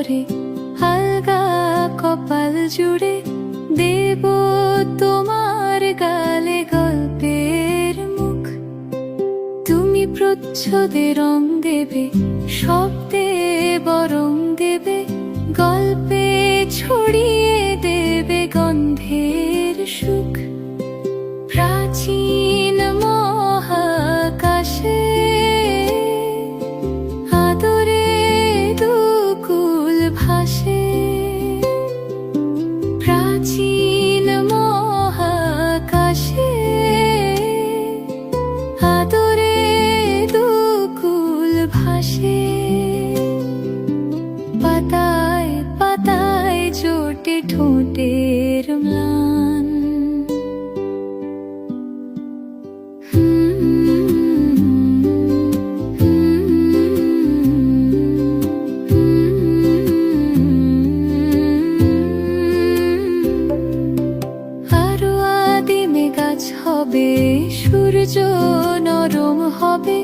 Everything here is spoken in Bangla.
পরে আলগা কপাল জুড়ে দেব তোমার গালে গল্পের মুখ। তুমি প্রচ্ছদে রং দেবে, শব্দে বরং দেবে, গল্পে ছড়িয়ে দেবে গন্ধের সুখ। প্রাচীন মহাকাশে আদরে দুকুল ভাসে, প্রাচীন মহাকাশে আদরে দুকুল ভাসে। পাতায় পাতায় জোটে ঠোঁটের ম্লান, আরো আদিমে গাছ হবে, সূর্য নরম হবে,